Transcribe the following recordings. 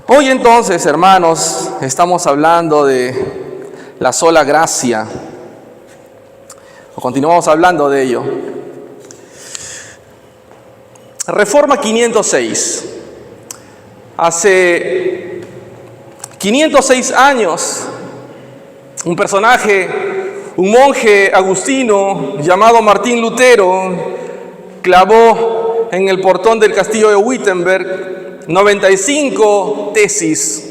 Hoy entonces, hermanos, estamos hablando de la sola gracia. Continuamos hablando de ello. Reforma 506. Hace 506 años, un monje agustino llamado Martín Lutero clavó en el portón del castillo de Wittenberg 95 tesis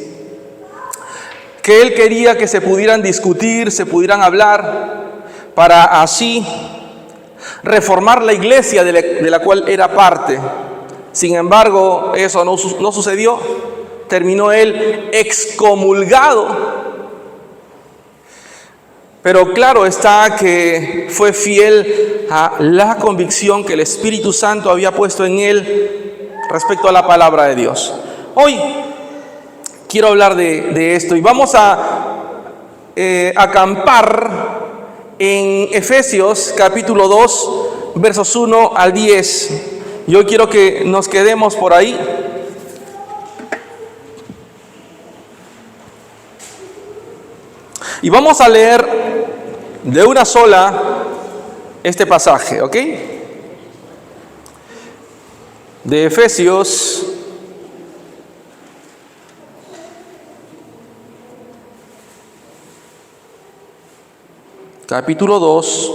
que él quería que se pudieran discutir, se pudieran hablar, para así reformar la iglesia de la cual era parte. Sin embargo, eso no sucedió. Terminó él excomulgado. Pero claro está que fue fiel a la convicción que el Espíritu Santo había puesto en él respecto a la palabra de Dios. Hoy quiero hablar de esto y vamos a acampar en Efesios capítulo 2, versos 1 al 10. Yo quiero que nos quedemos por ahí. Y vamos a leer de una sola este pasaje, ¿ok? De Efesios capítulo 2,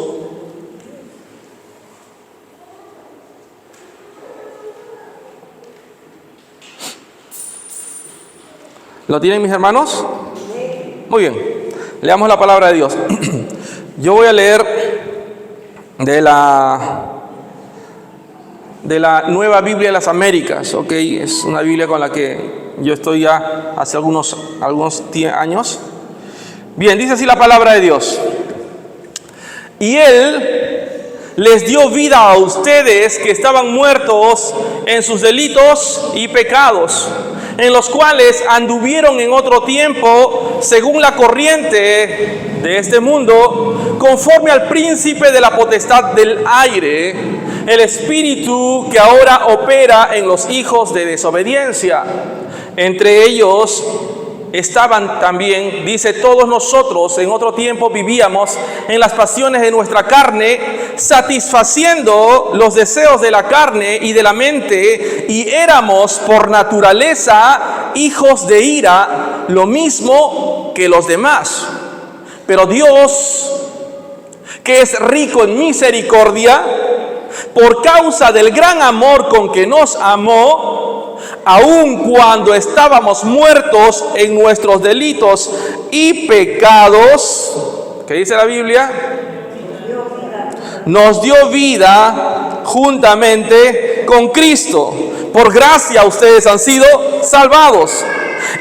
¿lo tienen mis hermanos? Muy bien, leamos la palabra de Dios. Yo voy a leer de la Nueva Biblia de las Américas, ¿ok? Es una Biblia con la que yo estoy ya hace algunos años. Bien, dice así la palabra de Dios. Y Él les dio vida a ustedes que estaban muertos en sus delitos y pecados, en los cuales anduvieron en otro tiempo según la corriente de este mundo, conforme al príncipe de la potestad del aire, el espíritu que ahora opera en los hijos de desobediencia. Entre ellos estaban también, dice, todos nosotros en otro tiempo vivíamos en las pasiones de nuestra carne, satisfaciendo los deseos de la carne y de la mente, y éramos por naturaleza hijos de ira, lo mismo que los demás. Pero Dios, que es rico en misericordia, por causa del gran amor con que nos amó, aun cuando estábamos muertos en nuestros delitos y pecados, ¿qué dice la Biblia? Nos dio vida juntamente con Cristo. Por gracia ustedes han sido salvados.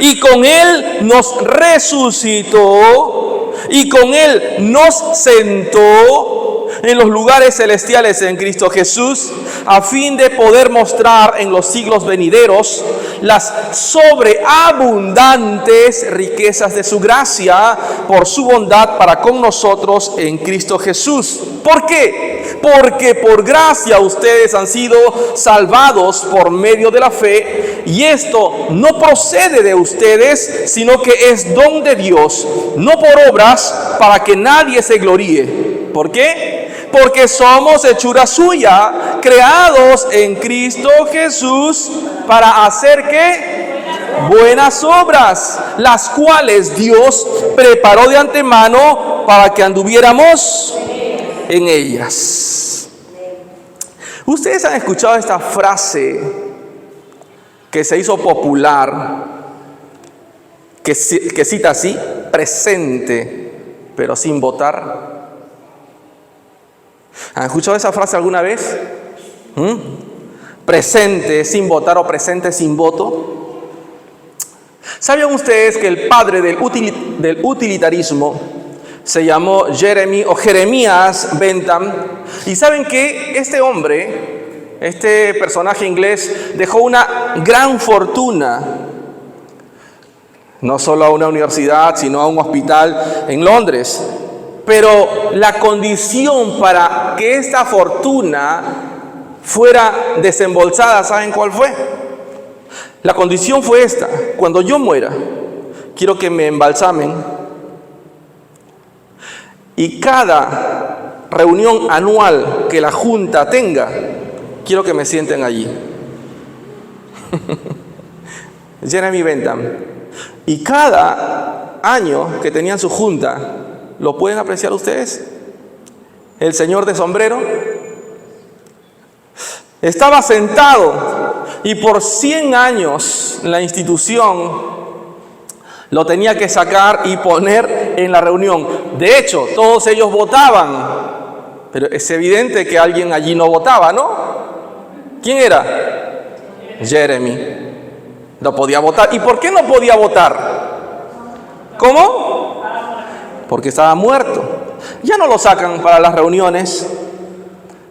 Y con Él nos resucitó y con Él nos sentó en los lugares celestiales en Cristo Jesús, a fin de poder mostrar en los siglos venideros las sobreabundantes riquezas de su gracia por su bondad para con nosotros en Cristo Jesús. ¿Por qué? Porque por gracia ustedes han sido salvados por medio de la fe, y esto no procede de ustedes, sino que es don de Dios, no por obras, para que nadie se gloríe. ¿Por qué? Porque somos hechura suya, creados en Cristo Jesús para hacer ¿qué? Buenas obras, las cuales Dios preparó de antemano para que anduviéramos en ellas. Ustedes han escuchado esta frase que se hizo popular, que cita así: presente pero sin votar. ¿Han escuchado esa frase alguna vez? Presente sin votar o presente sin voto. ¿Sabían ustedes que el padre del utilitarismo se llamó Jeremías Bentham? Y saben que este hombre, este personaje inglés, dejó una gran fortuna, no solo a una universidad, sino a un hospital en Londres. Pero la condición para que esta fortuna fuera desembolsada, ¿saben cuál fue? La condición fue esta: cuando yo muera, quiero que me embalsamen y cada reunión anual que la Junta tenga, quiero que me sienten allí. Jeremy Bentham. Y cada año que tenían su junta, ¿lo pueden apreciar ustedes? El señor de sombrero estaba sentado y por 100 años la institución lo tenía que sacar y poner en la reunión. De hecho, todos ellos votaban, pero es evidente que alguien allí no votaba, ¿no? ¿Quién era? Jeremy. No podía votar. ¿Y por qué no podía votar? ¿Cómo? Porque estaba muerto. Ya no lo sacan para las reuniones,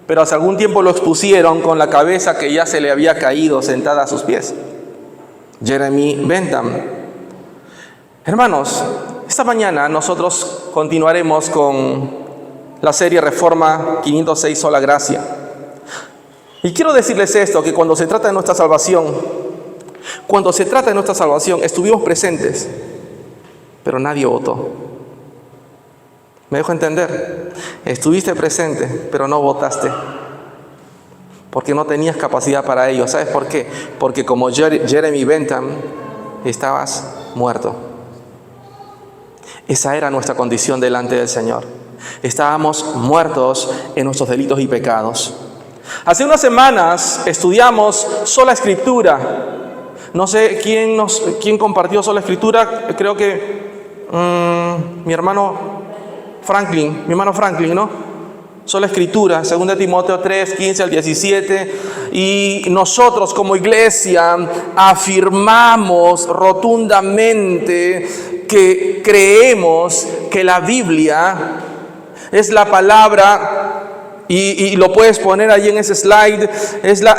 pero hace algún tiempo lo expusieron con la cabeza que ya se le había caído sentada a sus pies. Jeremy Bentham. Hermanos, esta mañana nosotros continuaremos con la serie Reforma 506 Sola Gracia. Y quiero decirles esto, que cuando se trata de nuestra salvación, estuvimos presentes, pero nadie votó. ¿Me dejo entender? Estuviste presente, pero no votaste, porque no tenías capacidad para ello. ¿Sabes por qué? Porque como Jeremy Bentham, estabas muerto. Esa era nuestra condición delante del Señor. Estábamos muertos en nuestros delitos y pecados. Hace unas semanas estudiamos sola Escritura. No sé quién compartió sola Escritura. Creo que mi hermano Franklin, ¿no? Sola Escritura, 2 Timoteo 3, 15 al 17. Y nosotros como iglesia afirmamos rotundamente que creemos que la Biblia es la palabra, y lo puedes poner allí en ese slide,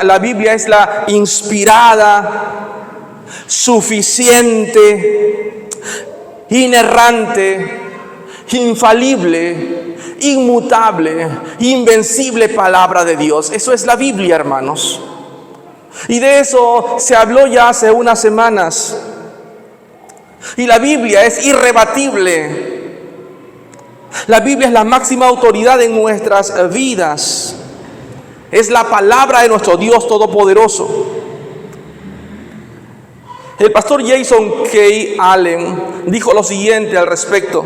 la Biblia es la inspirada, suficiente, inerrante, infalible, inmutable, invencible palabra de Dios. Eso es la Biblia, hermanos. Y de eso se habló ya hace unas semanas. Y la Biblia es irrebatible. La Biblia es la máxima autoridad en nuestras vidas. Es la palabra de nuestro Dios Todopoderoso. El pastor Jason K. Allen dijo lo siguiente al respecto: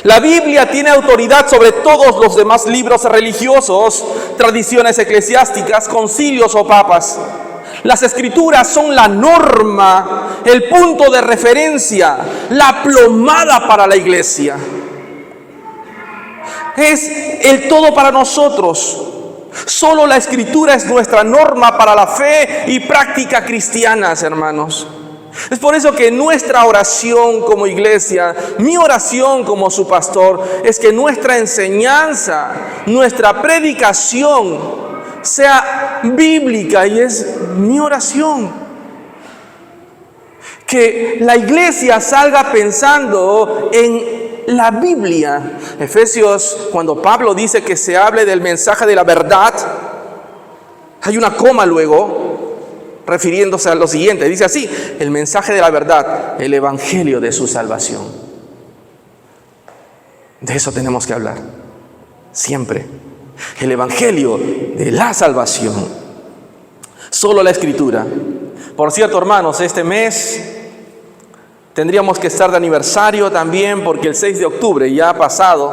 la Biblia tiene autoridad sobre todos los demás libros religiosos, tradiciones eclesiásticas, concilios o papas. Las Escrituras son la norma, el punto de referencia, la plomada para la iglesia. Es el todo para nosotros. Solo la Escritura es nuestra norma para la fe y práctica cristianas, hermanos. Es por eso que nuestra oración como iglesia, mi oración como su pastor, es que nuestra enseñanza, nuestra predicación sea bíblica, y es mi oración. Que la iglesia salga pensando en la Biblia. Efesios, cuando Pablo dice que se hable del mensaje de la verdad, hay una coma luego, refiriéndose a lo siguiente. Dice así: el mensaje de la verdad, el evangelio de su salvación. De eso tenemos que hablar siempre. El evangelio de la salvación. Solo la Escritura. Por cierto, hermanos, este mes tendríamos que estar de aniversario también, porque el 6 de octubre ya ha pasado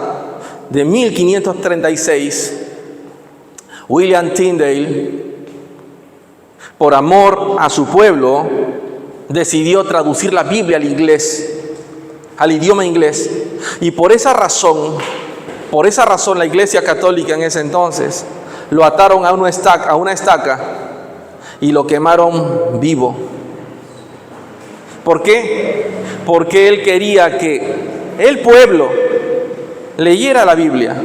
de 1536. William Tyndale, por amor a su pueblo, decidió traducir la Biblia al inglés, al idioma inglés. Y por esa razón la Iglesia Católica en ese entonces lo ataron a una estaca y lo quemaron vivo. ¿Por qué? Porque él quería que el pueblo leyera la Biblia.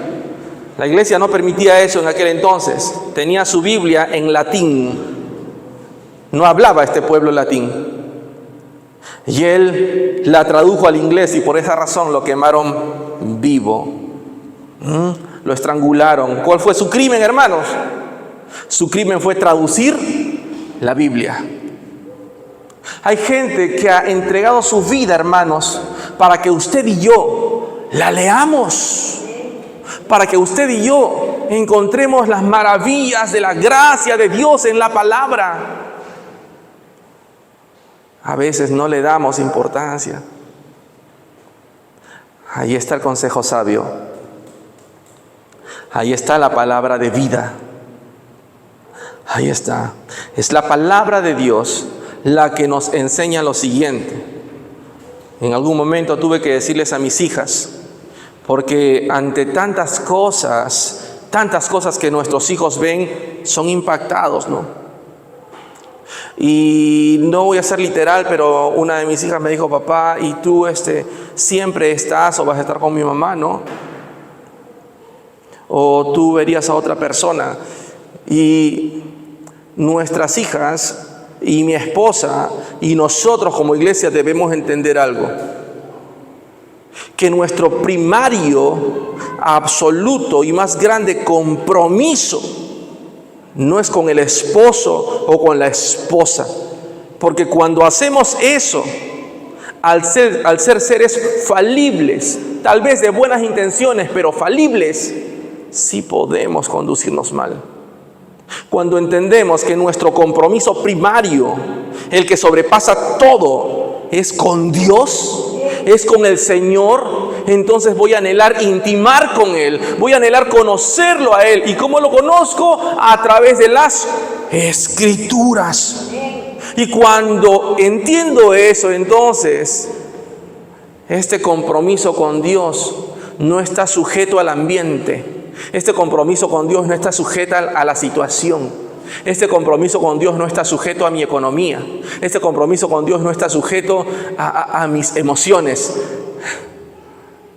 La iglesia no permitía eso en aquel entonces. Tenía su Biblia en latín. No hablaba este pueblo latín. Y él la tradujo al inglés, y por esa razón lo quemaron vivo. Lo estrangularon. ¿Cuál fue su crimen, hermanos? Su crimen fue traducir la Biblia. Hay gente que ha entregado su vida, hermanos, para que usted y yo la leamos. Para que usted y yo encontremos las maravillas de la gracia de Dios en la palabra. A veces no le damos importancia. Ahí está el consejo sabio. Ahí está la palabra de vida. Ahí está. Es la palabra de Dios la que nos enseña lo siguiente. En algún momento tuve que decirles a mis hijas, porque ante tantas cosas que nuestros hijos ven, son impactados, ¿no? Y no voy a ser literal, pero una de mis hijas me dijo: papá, ¿y tú siempre estás o vas a estar con mi mamá, no? O tú verías a otra persona. Y nuestras hijas y mi esposa y nosotros como iglesia debemos entender algo: que nuestro primario, absoluto y más grande compromiso no es con el esposo o con la esposa. Porque cuando hacemos eso, al ser seres falibles, tal vez de buenas intenciones, pero falibles, sí podemos conducirnos mal. Cuando entendemos que nuestro compromiso primario, el que sobrepasa todo, es con Dios, es con el Señor, entonces voy a anhelar intimar con Él, voy a anhelar conocerlo a Él. ¿Y cómo lo conozco? A través de las Escrituras. Y cuando entiendo eso, entonces este compromiso con Dios no está sujeto al ambiente. Este compromiso con Dios no está sujeto a la situación. Este compromiso con Dios no está sujeto a mi economía. Este compromiso con Dios no está sujeto a mis emociones.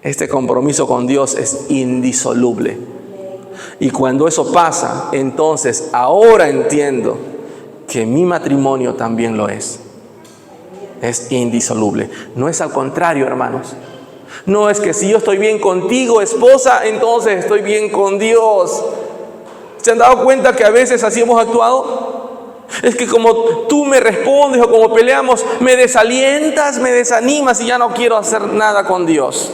Este compromiso con Dios es indisoluble. Y cuando eso pasa, entonces ahora entiendo que mi matrimonio también lo es. Es indisoluble. No es al contrario, hermanos. No es que si yo estoy bien contigo, esposa, entonces estoy bien con Dios. ¿Se han dado cuenta que a veces así hemos actuado? Es que como tú me respondes o como peleamos, me desalientas, me desanimas y ya no quiero hacer nada con Dios.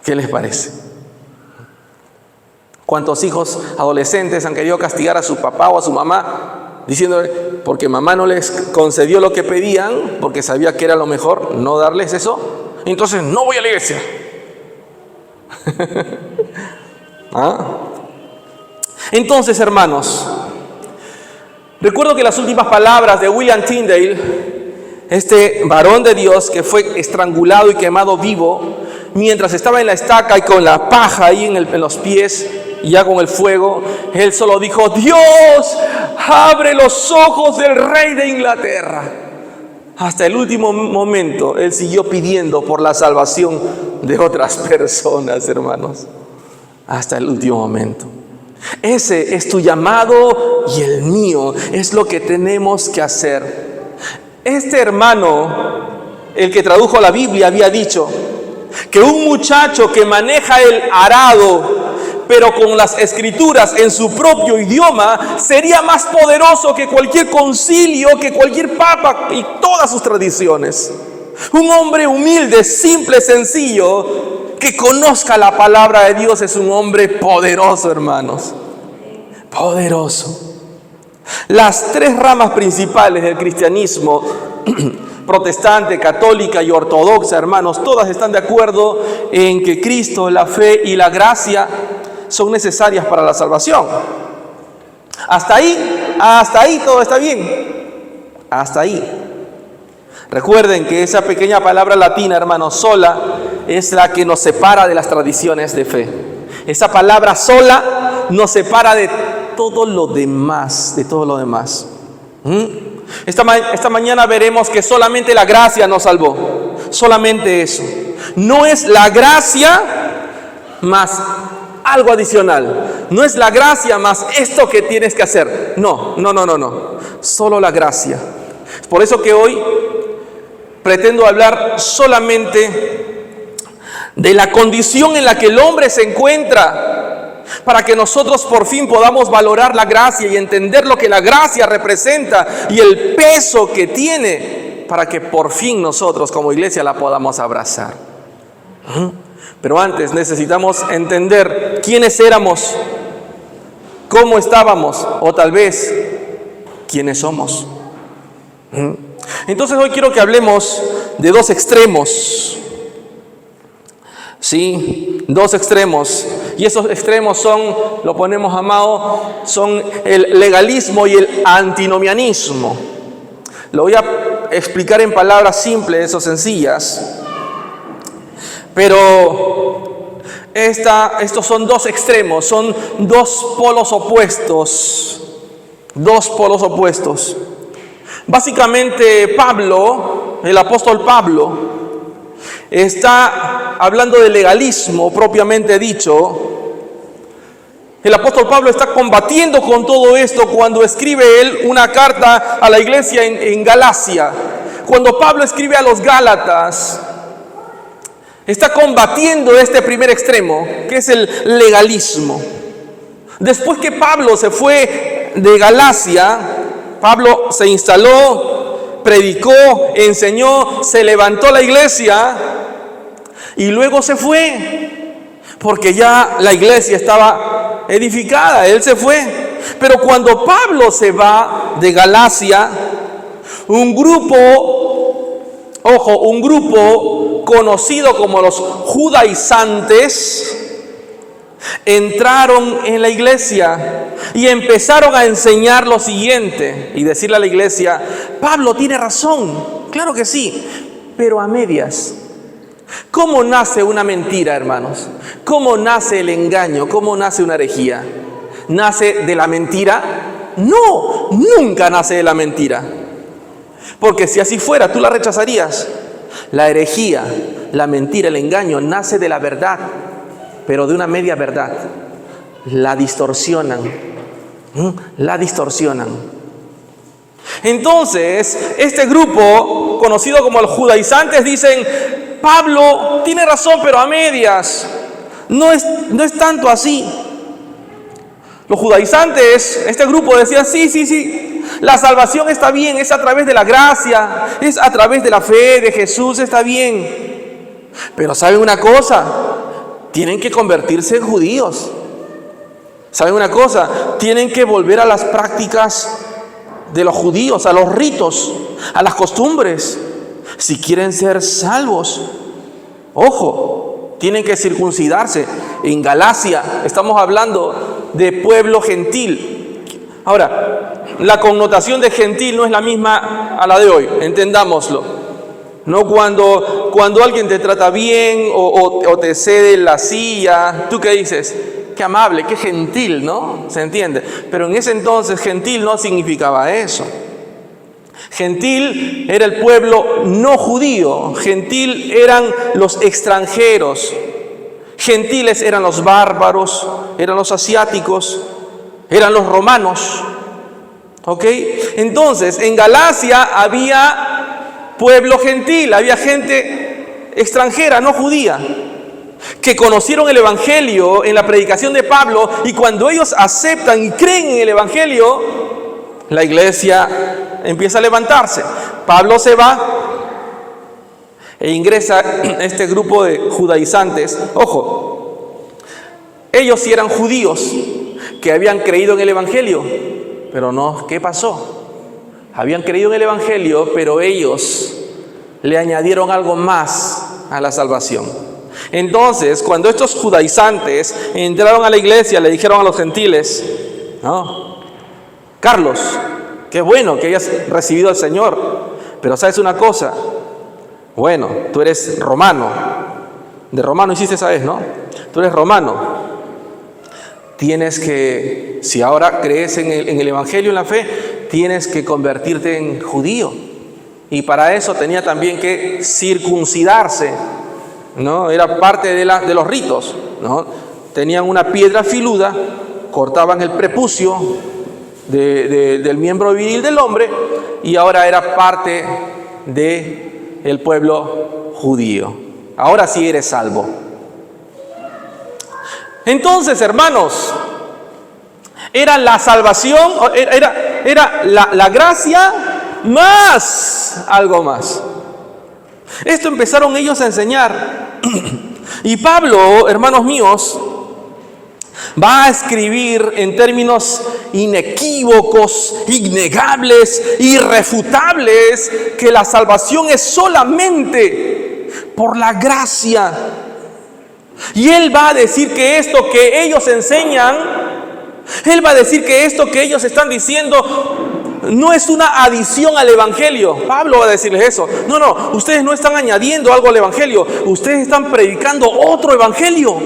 ¿Qué les parece? ¿Cuántos hijos adolescentes han querido castigar a su papá o a su mamá diciéndole, porque mamá no les concedió lo que pedían, porque sabía que era lo mejor no darles eso, entonces no voy a la iglesia? ¿Ah? Entonces, hermanos, recuerdo que las últimas palabras de William Tyndale, este varón de Dios que fue estrangulado y quemado vivo mientras estaba en la estaca y con la paja ahí en los pies y ya con el fuego, él solo dijo: Dios, abre los ojos del rey de Inglaterra. Hasta el último momento él siguió pidiendo por la salvación de otras personas, hermanos. Hasta el último momento. Ese es tu llamado y el mío. Es lo que tenemos que hacer. Este hermano, el que tradujo la Biblia, había dicho que un muchacho que maneja el arado, pero con las escrituras en su propio idioma, sería más poderoso que cualquier concilio, que cualquier papa y todas sus tradiciones. Un hombre humilde, simple, sencillo, que conozca la palabra de Dios, es un hombre poderoso, hermanos. Poderoso. Las tres ramas principales del cristianismo, protestante, católica y ortodoxa, hermanos, todas están de acuerdo en que Cristo, la fe y la gracia son necesarias para la salvación. Hasta ahí todo está bien. Hasta ahí. Recuerden que esa pequeña palabra latina, hermanos, sola, es la que nos separa de las tradiciones de fe. Esa palabra sola nos separa de todo lo demás, Esta mañana veremos que solamente la gracia nos salvó. Solamente eso. No es la gracia más algo adicional. No es la gracia más esto que tienes que hacer. No. Solo la gracia. Por eso que hoy pretendo hablar solamente de la condición en la que el hombre se encuentra para que nosotros por fin podamos valorar la gracia y entender lo que la gracia representa y el peso que tiene, para que por fin nosotros como iglesia la podamos abrazar. Pero antes necesitamos entender quiénes éramos, cómo estábamos o tal vez quiénes somos. Entonces hoy quiero que hablemos de dos extremos. Sí, dos extremos. Y esos extremos son, lo ponemos a modo, son el legalismo y el antinomianismo. Lo voy a explicar en palabras simples o sencillas. Pero estos son dos extremos, son dos polos opuestos. Dos polos opuestos. Básicamente Pablo, el apóstol Pablo, está hablando de legalismo propiamente dicho. El apóstol Pablo está combatiendo con todo esto cuando escribe él una carta a la iglesia en Galacia. Cuando Pablo escribe a los Gálatas, está combatiendo este primer extremo, que es el legalismo. Después que Pablo se fue de Galacia, Pablo se instaló, predicó, enseñó, se levantó la iglesia y luego se fue, porque ya la iglesia estaba edificada, él se fue. Pero cuando Pablo se va de Galacia, un grupo conocido como los judaizantes entraron en la iglesia y empezaron a enseñar lo siguiente y decirle a la iglesia: Pablo tiene razón, claro que sí, pero a medias. ¿Cómo nace una mentira, hermanos? ¿Cómo nace el engaño? ¿Cómo nace una herejía? ¿Nace de la mentira? No, nunca nace de la mentira. Porque si así fuera, tú la rechazarías. La herejía, la mentira, el engaño nace de la verdad, pero de una media verdad. La distorsionan. La distorsionan. Entonces, este grupo, conocido como los judaizantes, dicen: Pablo tiene razón, pero a medias. No es tanto así. Los judaizantes, este grupo decía: sí, la salvación está bien, es a través de la gracia, es a través de la fe de Jesús, está bien. Pero ¿saben una cosa? Tienen que convertirse en judíos. ¿Saben una cosa? Tienen que volver a las prácticas de los judíos, a los ritos, a las costumbres, si quieren ser salvos. Ojo, tienen que circuncidarse. En Galacia estamos hablando de pueblo gentil. Ahora, la connotación de gentil no es la misma a la de hoy, entendámoslo. No cuando alguien te trata bien o te cede la silla, ¿tú qué dices? Qué amable, qué gentil, ¿no? ¿Se entiende? Pero en ese entonces gentil no significaba eso. Gentil era el pueblo no judío, gentil eran los extranjeros, gentiles eran los bárbaros, eran los asiáticos, eran los romanos. ¿Ok? Entonces, en Galacia había pueblo gentil, había gente extranjera, no judía, que conocieron el evangelio en la predicación de Pablo, y cuando ellos aceptan y creen en el evangelio, la iglesia empieza a levantarse. Pablo se va e ingresa este grupo de judaizantes. Ojo, ellos sí eran judíos que habían creído en el evangelio, pero no, ¿qué pasó? Habían creído en el evangelio, pero ellos le añadieron algo más a la salvación. Entonces, cuando estos judaizantes entraron a la iglesia, le dijeron a los gentiles: no, Carlos, qué bueno que hayas recibido al Señor, pero ¿sabes una cosa? Bueno, tú eres romano, de romano hiciste, ¿sabes, no? Tú eres romano, tienes que, si ahora crees en el evangelio, en la fe, tienes que convertirte en judío, y para eso tenía también que circuncidarse, ¿no? Era parte de los ritos, ¿no? Tenían una piedra filuda, cortaban el prepucio del miembro viril del hombre, y ahora era parte del pueblo judío. Ahora sí eres salvo. Entonces, hermanos, era la salvación, era la gracia más algo más. Esto empezaron ellos a enseñar. Y Pablo, hermanos míos, va a escribir en términos inequívocos, innegables, irrefutables, que la salvación es solamente por la gracia. Y él va a decir que esto que ellos enseñan, él va a decir que esto que ellos están diciendo no es una adición al evangelio. Pablo va a decirles eso. No, ustedes no están añadiendo algo al evangelio, ustedes están predicando otro evangelio.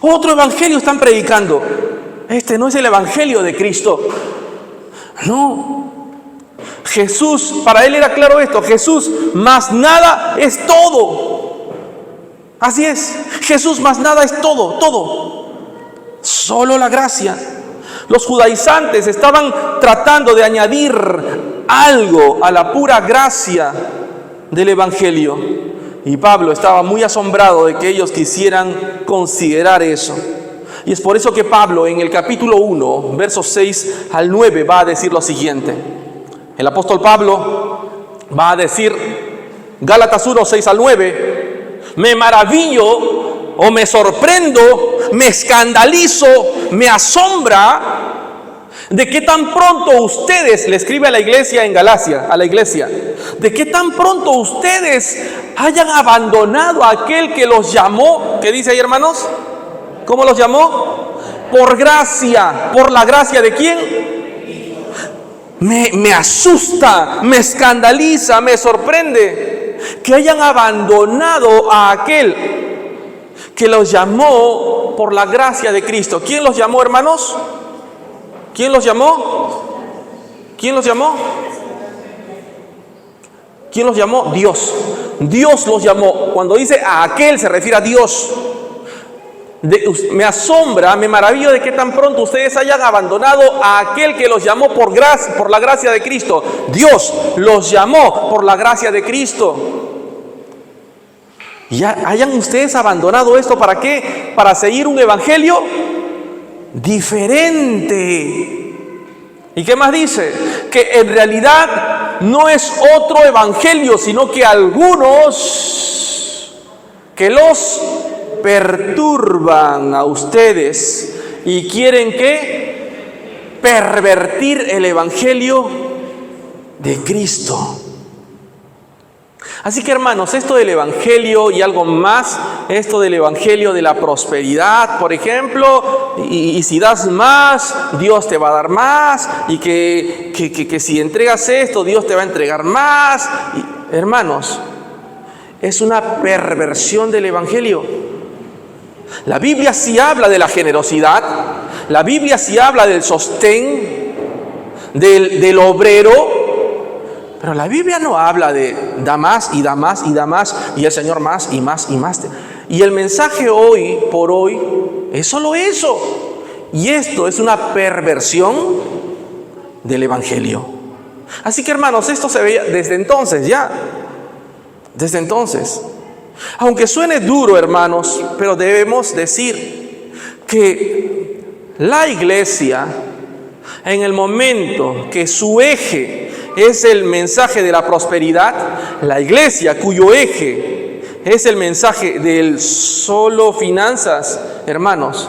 Otro evangelio están predicando. Este no es el evangelio de Cristo. No. Jesús, para él era claro esto: Jesús más nada es todo. Así es. Jesús más nada es todo. Solo la gracia. Los judaizantes estaban tratando de añadir algo a la pura gracia del evangelio. Y Pablo estaba muy asombrado de que ellos quisieran considerar eso. Y es por eso que Pablo en el capítulo 1, versos 6 al 9, va a decir lo siguiente. El apóstol Pablo va a decir, Gálatas 1, 6 al 9, me maravillo o me sorprendo, me escandalizo, me asombra de que tan pronto ustedes, le escribe a la iglesia en Galacia, a la iglesia, de que tan pronto ustedes hayan abandonado a aquel que los llamó. ¿Qué dice ahí, hermanos? ¿Cómo los llamó? Por gracia. ¿Por la gracia de quién? Me asusta, me escandaliza, me sorprende que hayan abandonado a aquel que los llamó por la gracia de Cristo. ¿Quién los llamó, hermanos? ¿Quién los llamó? ¿Quién los llamó? ¿Quién los llamó? Dios. Dios los llamó. Cuando dice a aquel, se refiere a Dios. Me asombra, me maravillo de que tan pronto ustedes hayan abandonado a aquel que los llamó por la gracia de Cristo. Dios los llamó por la gracia de Cristo. ¿Y hayan ustedes abandonado esto para qué? Para seguir un evangelio diferente. ¿Y qué más dice? Que en realidad no es otro evangelio, sino que algunos que los perturban a ustedes y quieren que pervertir el evangelio de Cristo. Así que, hermanos, esto del evangelio y algo más, esto del evangelio de la prosperidad, por ejemplo, y si das más, Dios te va a dar más, y que si entregas esto, Dios te va a entregar más. Hermanos, es una perversión del evangelio. La Biblia sí habla de la generosidad, la Biblia sí habla del sostén, del obrero. Pero la Biblia no habla de da más y da más y da más y el Señor más y más y más. Y el mensaje hoy por hoy es solo eso. Y esto es una perversión del evangelio. Así que, hermanos, esto se veía desde entonces ya. Desde entonces. Aunque suene duro, hermanos, pero debemos decir que la iglesia, en el momento que su eje es el mensaje de la prosperidad, la iglesia cuyo eje es el mensaje del solo finanzas, hermanos,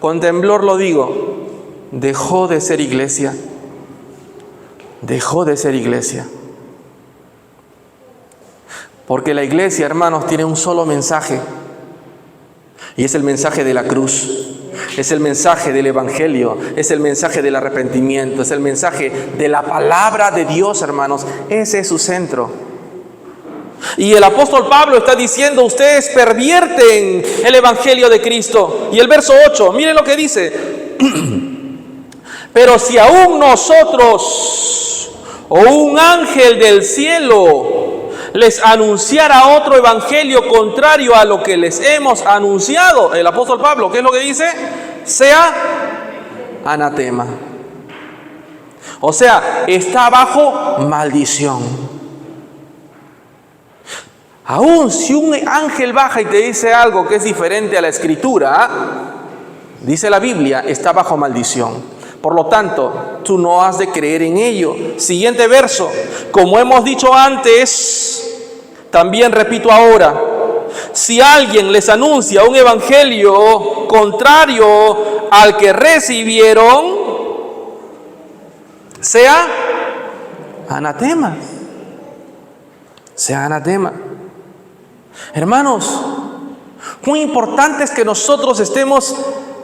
con temblor lo digo, dejó de ser iglesia. Dejó de ser iglesia. Porque la iglesia, hermanos, tiene un solo mensaje, y es el mensaje de la cruz. Es el mensaje del evangelio, es el mensaje del arrepentimiento, es el mensaje de la palabra de Dios, hermanos. Ese es su centro. Y el apóstol Pablo está diciendo, ustedes pervierten el evangelio de Cristo. Y el verso 8, miren lo que dice. Pero si aún nosotros o un ángel del cielo les anunciara otro evangelio contrario a lo que les hemos anunciado, el apóstol Pablo, ¿qué es lo que dice? Sea anatema. O sea, está bajo maldición. Aún si un ángel baja y te dice algo que es diferente a la escritura, dice la Biblia, está bajo maldición. Por lo tanto, tú no has de creer en ello. Siguiente verso. Como hemos dicho antes, también repito ahora, si alguien les anuncia un evangelio contrario al que recibieron, sea anatema. Sea anatema. Hermanos, muy importante es que nosotros estemos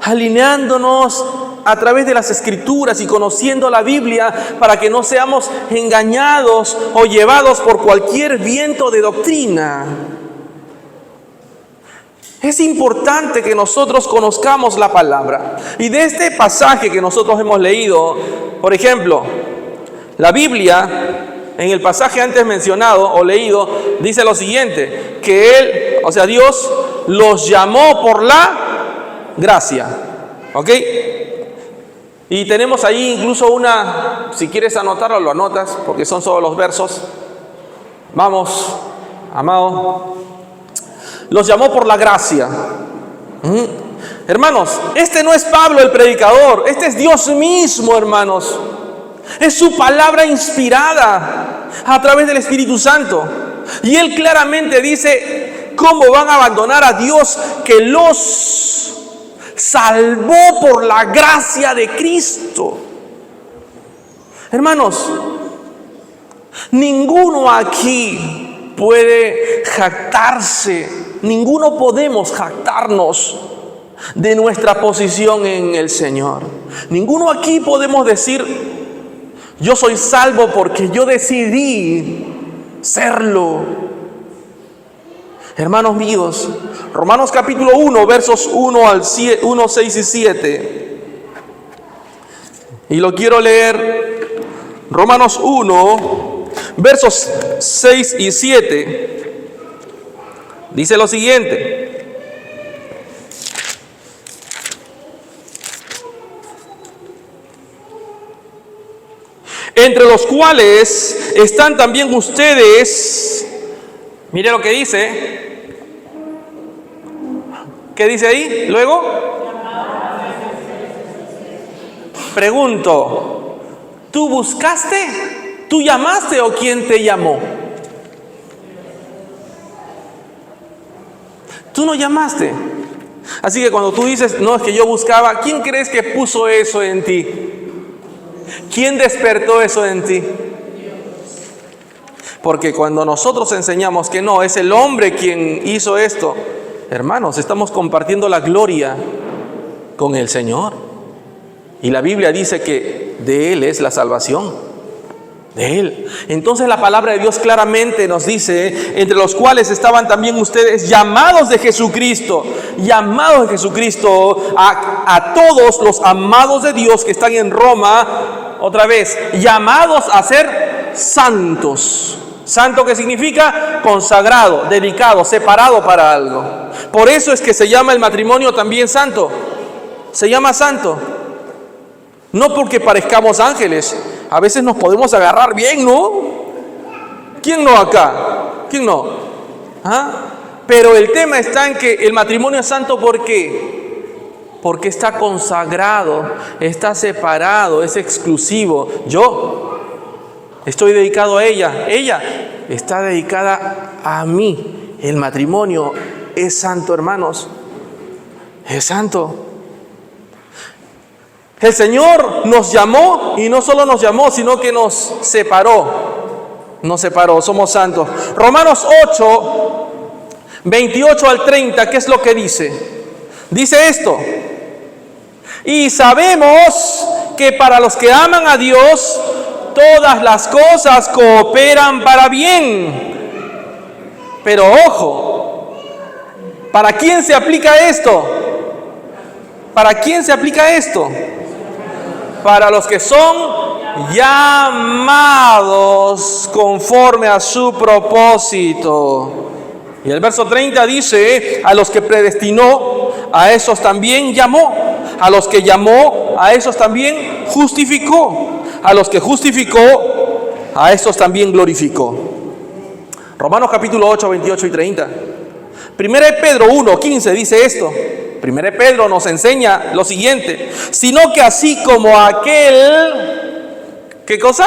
alineándonos a través de las Escrituras y conociendo la Biblia para que no seamos engañados o llevados por cualquier viento de doctrina. Es importante que nosotros conozcamos la palabra. Y de este pasaje que nosotros hemos leído, por ejemplo, la Biblia, en el pasaje antes mencionado o leído, dice lo siguiente, que Él, o sea, Dios los llamó por la gracia. ¿Ok? Y tenemos ahí incluso una, si quieres anotarlo, lo anotas, porque son solo los versos. Vamos, amado. Los llamó por la gracia. Hermanos, este no es Pablo el predicador, este es Dios mismo, hermanos. Es su palabra inspirada a través del Espíritu Santo. Y Él claramente dice cómo van a abandonar a Dios que los salvó por la gracia de Cristo. Hermanos, ninguno aquí puede jactarse, ninguno podemos jactarnos de nuestra posición en el Señor. Ninguno aquí podemos decir, yo soy salvo porque yo decidí serlo. Hermanos míos, Romanos capítulo 1, versos 1, 6 y 7. Y lo quiero leer. Romanos 1, versos 6 y 7. Dice lo siguiente. Entre los cuales están también ustedes. Mire lo que dice. ¿Qué dice ahí? Luego. Pregunto, ¿tú buscaste? ¿Tú llamaste o quién te llamó? Tú no llamaste. Así que cuando tú dices, no, es que yo buscaba, ¿quién crees que puso eso en ti? ¿Quién despertó eso en ti? Porque cuando nosotros enseñamos que no, es el hombre quien hizo esto, hermanos, estamos compartiendo la gloria con el Señor. Y la Biblia dice que de Él es la salvación. De Él. Entonces la palabra de Dios claramente nos dice, entre los cuales estaban también ustedes llamados de Jesucristo, llamados de Jesucristo, a todos los amados de Dios que están en Roma, otra vez, llamados a ser santos. Santo, ¿qué significa? Consagrado, dedicado, separado para algo. Por eso es que se llama el matrimonio también santo. Se llama santo. No porque parezcamos ángeles. A veces nos podemos agarrar bien, ¿no? ¿Quién no acá? ¿Quién no? ¿Ah? Pero el tema está en que el matrimonio es santo, ¿por qué? Porque está consagrado, está separado, es exclusivo. Yo estoy dedicado a ella, ella está dedicada a mí. El matrimonio es santo, hermanos. Es santo. El Señor nos llamó y no solo nos llamó, sino que nos separó. Nos separó, somos santos. Romanos 8, 28 al 30, ¿qué es lo que dice? Dice esto: y sabemos que para los que aman a Dios, todas las cosas cooperan para bien. Pero ojo, ¿para quién se aplica esto? ¿Para quién se aplica esto? Para los que son llamados conforme a su propósito. Y el verso 30 dice: a los que predestinó, a esos también llamó. A los que llamó, a esos también justificó. A los que justificó, a esos también glorificó. Romanos capítulo 8, 28 y 30. Primera de Pedro 1, 15 dice esto. Primera de Pedro nos enseña lo siguiente: sino que así como aquel, ¿qué cosa?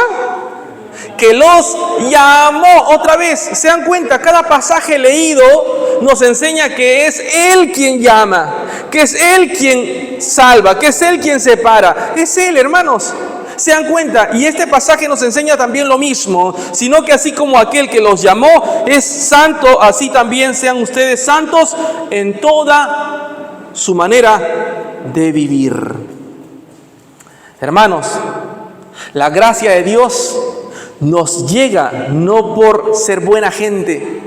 Que los llamó. Otra vez, se dan cuenta, cada pasaje leído nos enseña que es Él quien llama, que es Él quien salva, que es Él quien separa. Es Él, hermanos. Se dan cuenta, y este pasaje nos enseña también lo mismo, sino que así como aquel que los llamó es santo, así también sean ustedes santos en toda su manera de vivir. Hermanos, la gracia de Dios nos llega no por ser buena gente.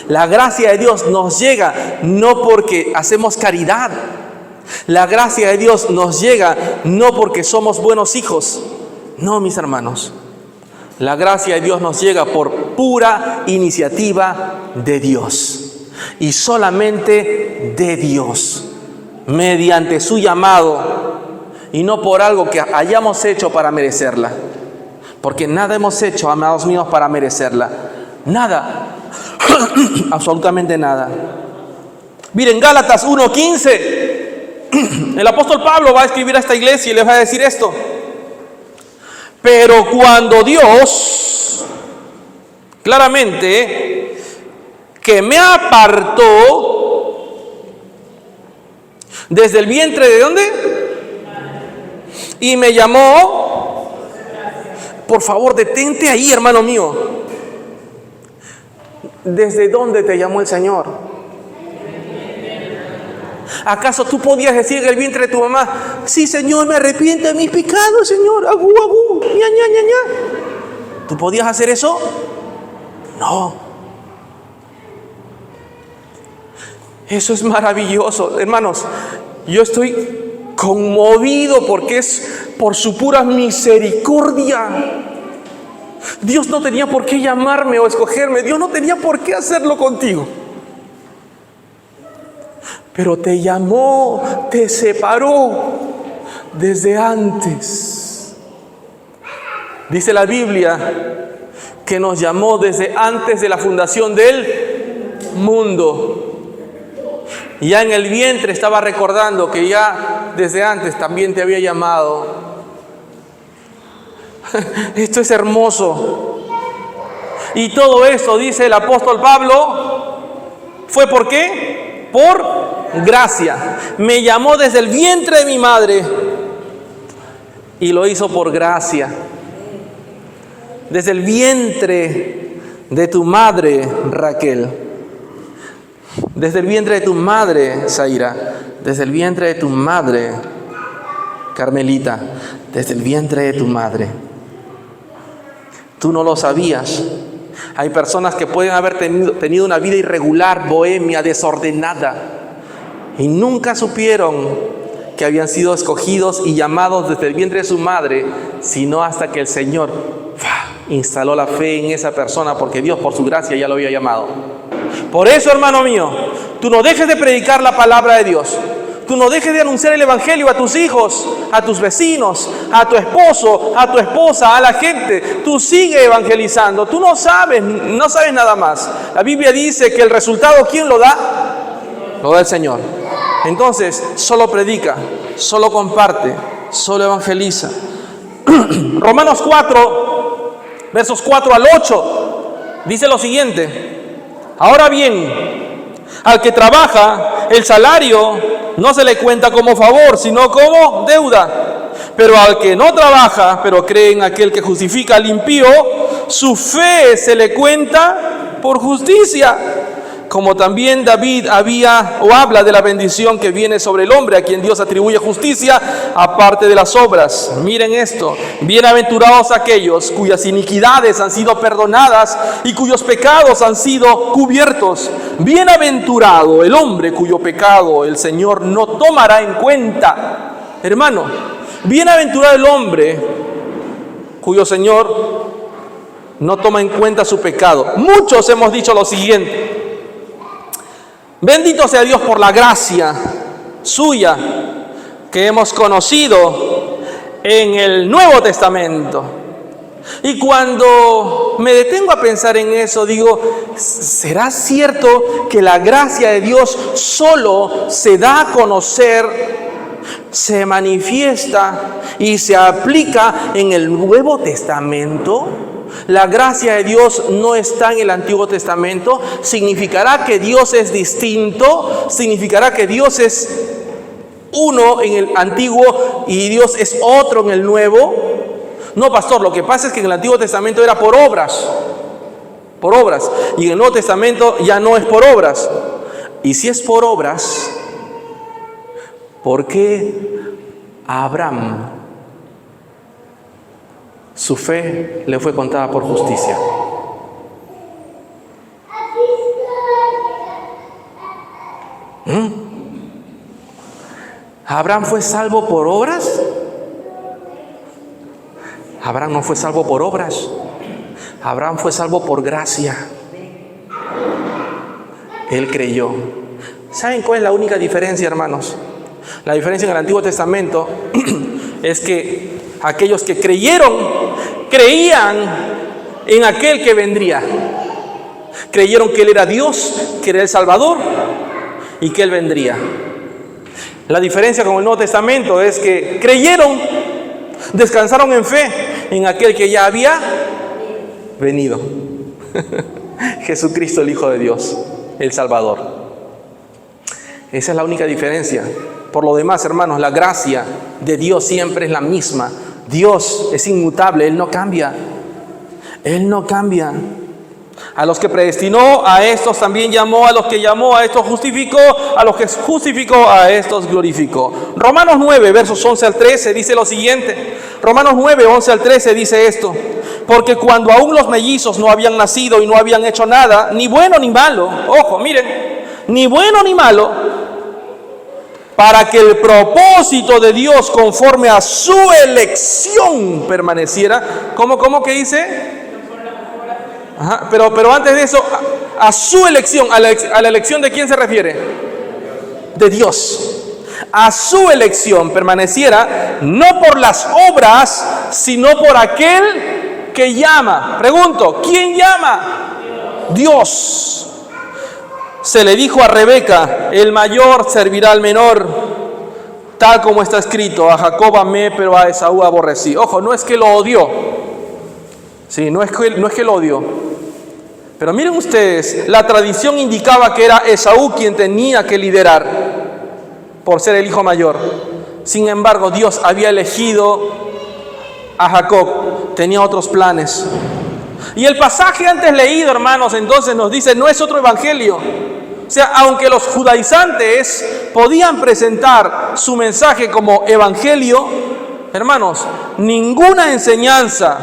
La gracia de Dios nos llega no porque hacemos caridad. La gracia de Dios nos llega no porque somos buenos hijos. No, mis hermanos. La gracia de Dios nos llega por pura iniciativa de Dios. Y solamente de Dios. Mediante su llamado. Y no por algo que hayamos hecho para merecerla. Porque nada hemos hecho, amados míos, para merecerla. Nada. Absolutamente nada. Miren, Gálatas 1:15. El apóstol Pablo va a escribir a esta iglesia y les va a decir esto. Pero cuando Dios, claramente, que me apartó desde el vientre de ¿dónde? Y me llamó. Por favor, detente ahí, hermano mío. ¿Desde dónde te llamó el Señor? ¿Acaso tú podías decir en el vientre de tu mamá: sí, Señor, me arrepiento de mis pecados, Señor, agú, agú, ña, ña, ña, ña? ¿Tú podías hacer eso? No. Eso es maravilloso, hermanos. Yo estoy conmovido porque es por su pura misericordia. Dios no tenía por qué llamarme o escogerme. Dios no tenía por qué hacerlo contigo. Pero te llamó, te separó desde antes. Dice la Biblia que nos llamó desde antes de la fundación del mundo. Y ya en el vientre estaba recordando que ya desde antes también te había llamado. Esto es hermoso. Y todo eso, dice el apóstol Pablo, ¿fue por qué? Por gracia. Me llamó desde el vientre de mi madre y lo hizo por gracia. Desde el vientre de tu madre, Raquel. Desde el vientre de tu madre, Zaira. Desde el vientre de tu madre, Carmelita. Desde el vientre de tu madre. Tú no lo sabías. Hay personas que pueden haber tenido una vida irregular, bohemia, desordenada, y nunca supieron que habían sido escogidos y llamados desde el vientre de su madre, sino hasta que el Señor instaló la fe en esa persona, porque Dios por su gracia ya lo había llamado. Por eso, hermano mío, tú no dejes de predicar la palabra de Dios. Tú no dejes de anunciar el evangelio a tus hijos, a tus vecinos, a tu esposo, a tu esposa, a la gente. Tú sigue evangelizando. Tú no sabes nada más. La Biblia dice que el resultado, ¿quién lo da? Lo da el Señor. Entonces, solo predica, solo comparte, solo evangeliza. Romanos 4, versos 4 al 8, dice lo siguiente. Ahora bien, al que trabaja, el salario no se le cuenta como favor, sino como deuda. Pero al que no trabaja, pero cree en aquel que justifica al impío, su fe se le cuenta por justicia. Como también David habla de la bendición que viene sobre el hombre, a quien Dios atribuye justicia, aparte de las obras. Miren esto: bienaventurados aquellos cuyas iniquidades han sido perdonadas y cuyos pecados han sido cubiertos. Bienaventurado el hombre cuyo pecado el Señor no tomará en cuenta. Hermano, bienaventurado el hombre cuyo Señor no toma en cuenta su pecado. Muchos hemos dicho lo siguiente: bendito sea Dios por la gracia suya que hemos conocido en el Nuevo Testamento. Y cuando me detengo a pensar en eso, digo, ¿será cierto que la gracia de Dios solo se da a conocer, se manifiesta y se aplica en el Nuevo Testamento? La gracia de Dios no está en el Antiguo Testamento. ¿Significará que Dios es distinto? ¿Significará que Dios es uno en el Antiguo y Dios es otro en el Nuevo? No, pastor, lo que pasa es que en el Antiguo Testamento era por obras, y en el Nuevo Testamento ya no es por obras. Y si es por obras, ¿por qué a Abraham su fe le fue contada por justicia? ¿Abraham fue salvo por obras? Abraham no fue salvo por obras. Abraham fue salvo por gracia. Él creyó. ¿Saben cuál es la única diferencia, hermanos? La diferencia en el Antiguo Testamento es que aquellos que creyeron, creían en aquel que vendría. Creyeron que Él era Dios, que era el Salvador y que Él vendría. La diferencia con el Nuevo Testamento es que creyeron, descansaron en fe en aquel que ya había venido. Jesucristo, el Hijo de Dios, el Salvador. Esa es la única diferencia. Por lo demás, hermanos, la gracia de Dios siempre es la misma. Dios es inmutable, Él no cambia. Él no cambia. A los que predestinó, a estos también llamó, a los que llamó, a estos justificó, a los que justificó, a estos glorificó. Romanos 9, versos 11 al 13 dice lo siguiente. Romanos 9, 11 al 13 dice esto: porque cuando aún los mellizos no habían nacido y no habían hecho nada, ni bueno ni malo, ojo, miren, ni bueno ni malo, para que el propósito de Dios conforme a su elección permaneciera. ¿Cómo que dice? Ajá, pero antes de eso, a su elección, a la elección ¿de quién se refiere? De Dios. A su elección permaneciera, no por las obras, sino por aquel que llama. Pregunto, ¿quién llama? Dios. Se le dijo a Rebeca: el mayor servirá al menor, tal como está escrito: a Jacob amé, pero a Esaú aborrecí. Ojo, no es que lo odió. Sí, no es que lo odió. Pero miren ustedes, la tradición indicaba que era Esaú quien tenía que liderar por ser el hijo mayor. Sin embargo, Dios había elegido a Jacob, tenía otros planes. Y el pasaje antes leído, hermanos, entonces nos dice, no es otro evangelio. O sea, aunque los judaizantes podían presentar su mensaje como evangelio, hermanos, ninguna enseñanza,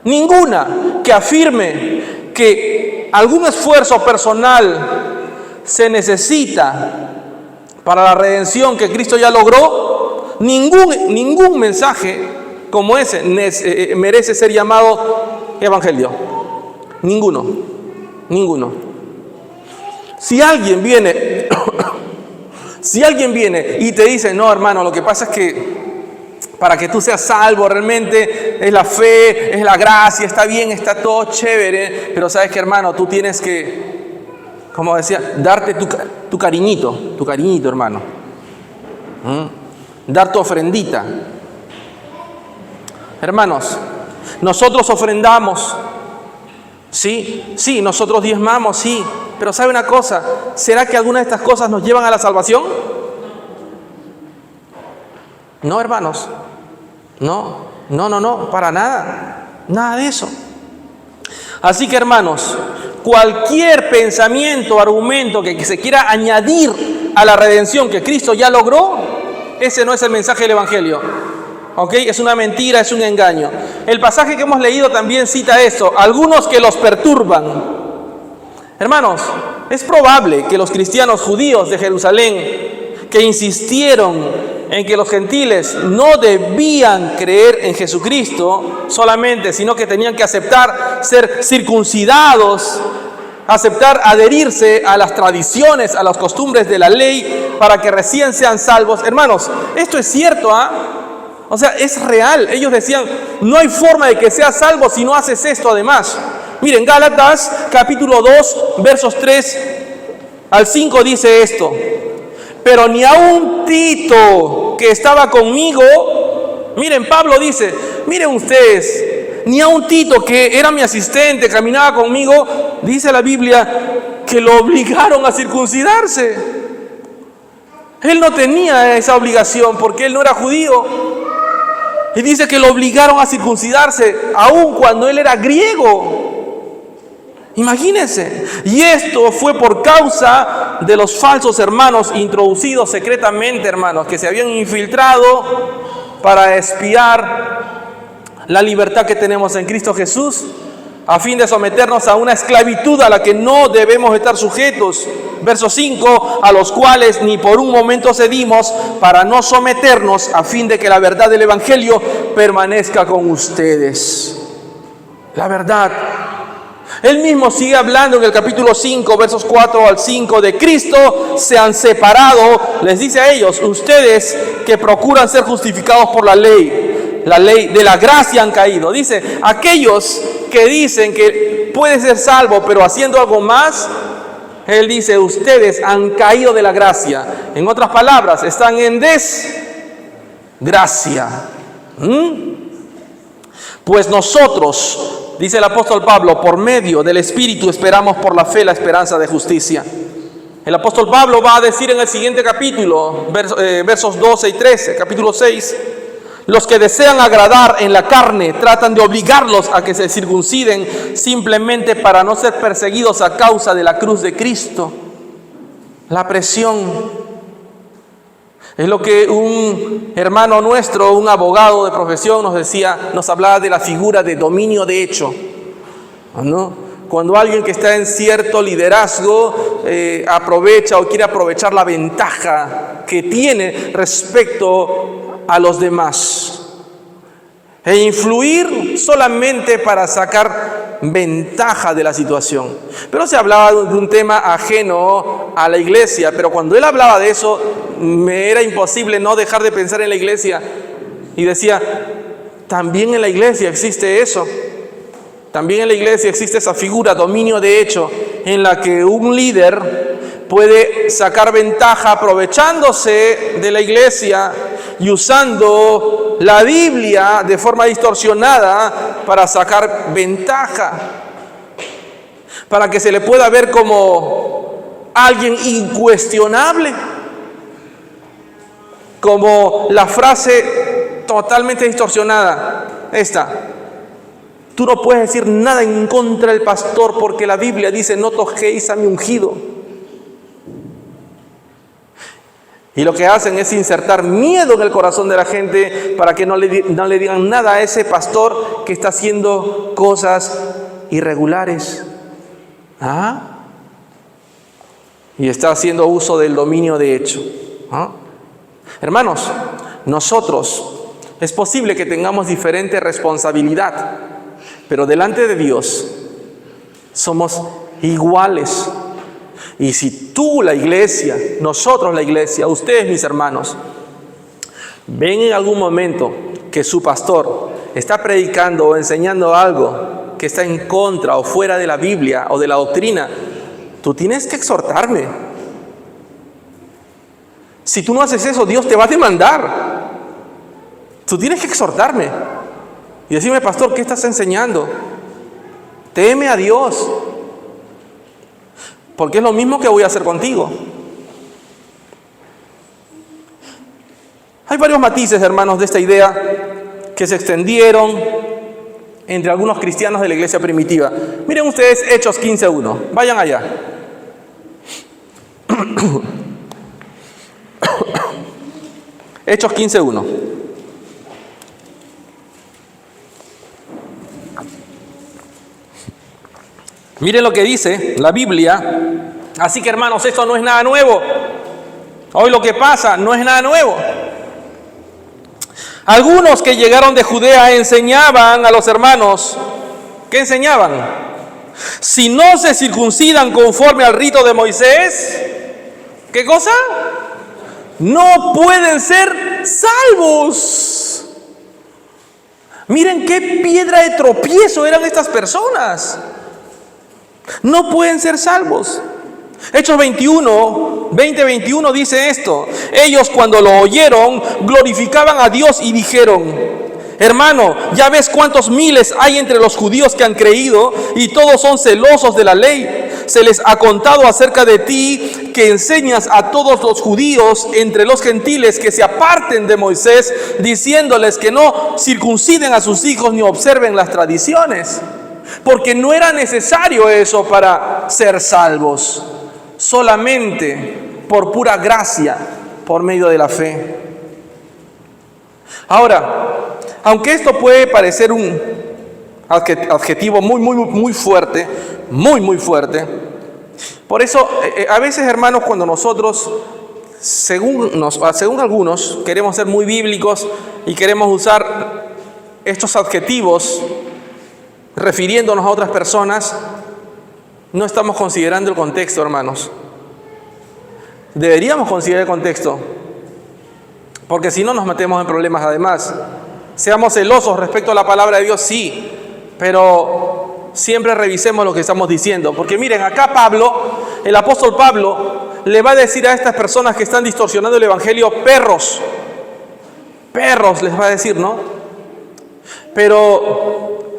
ninguna que afirme que algún esfuerzo personal se necesita para la redención que Cristo ya logró, ningún mensaje como ese merece ser llamado evangelio. Ninguno. Si alguien viene y te dice, no, hermano, lo que pasa es que para que tú seas salvo realmente es la fe, es la gracia, está bien, está todo chévere, pero sabes que, hermano, tú tienes que, como decía, darte tu cariñito, hermano. Dar tu ofrendita. Hermanos, nosotros ofrendamos, sí, nosotros diezmamos, sí, pero ¿sabe una cosa? ¿Será que alguna de estas cosas nos llevan a la salvación? No, hermanos. No, para nada de eso. Así que, hermanos, cualquier pensamiento, argumento que se quiera añadir a la redención que Cristo ya logró, ese no es el mensaje del evangelio. ¿Ok? Es una mentira, es un engaño. El pasaje que hemos leído también cita esto: algunos que los perturban. Hermanos, es probable que los cristianos judíos de Jerusalén, que insistieron en que los gentiles no debían creer en Jesucristo solamente, sino que tenían que aceptar ser circuncidados, aceptar adherirse a las tradiciones, a las costumbres de la ley para que recién sean salvos. Hermanos, esto es cierto, O sea, es real. Ellos decían, no hay forma de que seas salvo si no haces esto además. Miren, Gálatas capítulo 2, versos 3 al 5 dice esto. Pero ni aun Tito, que estaba conmigo, miren, Pablo dice, miren ustedes, ni aun Tito, que era mi asistente, caminaba conmigo, dice la Biblia, que lo obligaron a circuncidarse. Él no tenía esa obligación porque él no era judío. Y dice que lo obligaron a circuncidarse, aun cuando él era griego. Imagínense. Y esto fue por causa de los falsos hermanos introducidos secretamente, hermanos, que se habían infiltrado para espiar la libertad que tenemos en Cristo Jesús, a fin de someternos a una esclavitud a la que no debemos estar sujetos. Verso 5, a los cuales ni por un momento cedimos para no someternos, a fin de que la verdad del Evangelio permanezca con ustedes. La verdad. Él mismo sigue hablando en el capítulo 5, versos 4 al 5, de Cristo se han separado, les dice a ellos, ustedes que procuran ser justificados por la ley de la gracia han caído. Dice, aquellos que dicen que puede ser salvo, pero haciendo algo más, él dice, ustedes han caído de la gracia. En otras palabras, están en desgracia. Pues nosotros, dice el apóstol Pablo, por medio del Espíritu esperamos por la fe la esperanza de justicia. El apóstol Pablo va a decir en el siguiente capítulo, versos 12 y 13, capítulo 6, los que desean agradar en la carne tratan de obligarlos a que se circunciden simplemente para no ser perseguidos a causa de la cruz de Cristo. La presión. Es lo que un hermano nuestro, un abogado de profesión nos decía, nos hablaba de la figura de dominio de hecho, ¿no? Cuando alguien que está en cierto liderazgo aprovecha o quiere aprovechar la ventaja que tiene respecto a los demás e influir solamente para sacar ventaja de la situación. Pero se hablaba de un tema ajeno a la iglesia, pero cuando él hablaba de eso, me era imposible no dejar de pensar en la iglesia. Y decía, también en la iglesia existe eso. También en la iglesia existe esa figura, dominio de hecho, en la que un líder puede sacar ventaja aprovechándose de la iglesia y usando la Biblia de forma distorsionada para sacar ventaja, para que se le pueda ver como alguien incuestionable, como la frase totalmente distorsionada esta: tú no puedes decir nada en contra del pastor porque la Biblia dice no toquéis a mi ungido. Y lo que hacen es insertar miedo en el corazón de la gente para que no le digan nada a ese pastor que está haciendo cosas irregulares. Y está haciendo uso del dominio de hecho. Hermanos, nosotros es posible que tengamos diferente responsabilidad, pero delante de Dios somos iguales. Y si tú, la iglesia, nosotros la iglesia, ustedes mis hermanos, ven en algún momento que su pastor está predicando o enseñando algo que está en contra o fuera de la Biblia o de la doctrina, tú tienes que exhortarme. Si tú no haces eso, Dios te va a demandar. Tú tienes que exhortarme y decirme, pastor, ¿qué estás enseñando? Teme a Dios. Porque es lo mismo que voy a hacer contigo. Hay varios matices, hermanos, de esta idea que se extendieron entre algunos cristianos de la iglesia primitiva. Miren ustedes Hechos 15:1. Vayan allá. Hechos 15:1. Miren lo que dice la Biblia. Así que, hermanos, esto no es nada nuevo. Hoy lo que pasa no es nada nuevo. Algunos que llegaron de Judea enseñaban a los hermanos. ¿Qué enseñaban? Si no se circuncidan conforme al rito de Moisés, ¿qué cosa? No pueden ser salvos. Miren qué piedra de tropiezo eran estas personas. No pueden ser salvos. Hechos 20-21 dice esto: ellos, cuando lo oyeron, glorificaban a Dios y dijeron: hermano, ya ves cuántos miles hay entre los judíos que han creído y todos son celosos de la ley. Se les ha contado acerca de ti que enseñas a todos los judíos entre los gentiles que se aparten de Moisés, diciéndoles que no circunciden a sus hijos ni observen las tradiciones, porque no era necesario eso para ser salvos, solamente por pura gracia, por medio de la fe. Ahora, aunque esto puede parecer un adjetivo muy fuerte, muy fuerte, por eso a veces, hermanos, cuando nosotros, según algunos, queremos ser muy bíblicos y queremos usar estos adjetivos refiriéndonos a otras personas, no estamos considerando el contexto, hermanos. Deberíamos considerar el contexto, porque si no nos metemos en problemas. Además, seamos celosos respecto a la palabra de Dios, sí, pero siempre revisemos lo que estamos diciendo. Porque miren, acá Pablo, el apóstol Pablo, le va a decir a estas personas que están distorsionando el evangelio, perros les va a decir, ¿no? Pero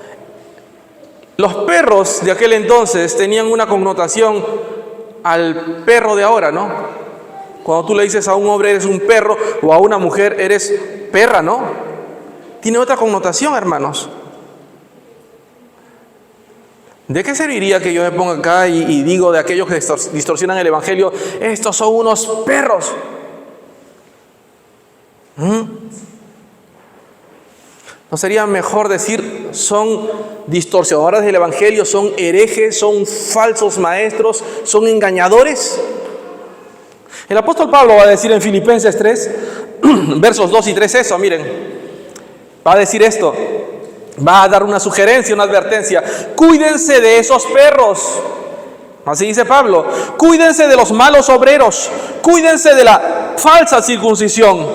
los perros de aquel entonces tenían una connotación al perro de ahora, ¿no? Cuando tú le dices a un hombre eres un perro o a una mujer eres perra, ¿no? Tiene otra connotación, hermanos. ¿De qué serviría que yo me ponga acá y digo de aquellos que distorsionan el evangelio, estos son unos perros? ¿No sería mejor decir son distorsionadores del evangelio, son herejes, son falsos maestros, son engañadores? El apóstol Pablo va a decir en Filipenses 3, versos 2 y 3 eso, miren. Va a decir esto, va a dar una sugerencia, una advertencia. Cuídense de esos perros. Así dice Pablo. Cuídense de los malos obreros. Cuídense de la falsa circuncisión.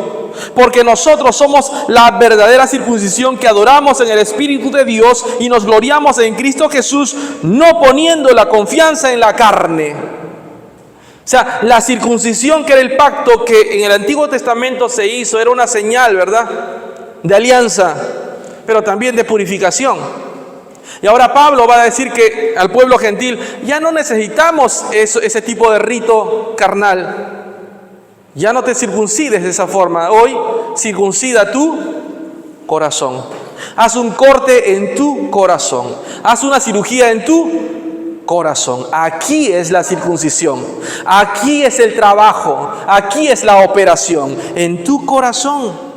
Porque nosotros somos la verdadera circuncisión que adoramos en el Espíritu de Dios y nos gloriamos en Cristo Jesús, no poniendo la confianza en la carne. O sea, la circuncisión, que era el pacto que en el Antiguo Testamento se hizo, era una señal, ¿verdad?, de alianza, pero también de purificación. Y ahora Pablo va a decir que al pueblo gentil ya no necesitamos ese tipo de rito carnal. Ya no te circuncides de esa forma. Hoy circuncida tu corazón. Haz un corte en tu corazón. Haz una cirugía en tu corazón. Aquí es la circuncisión. Aquí es el trabajo. Aquí es la operación. En tu corazón.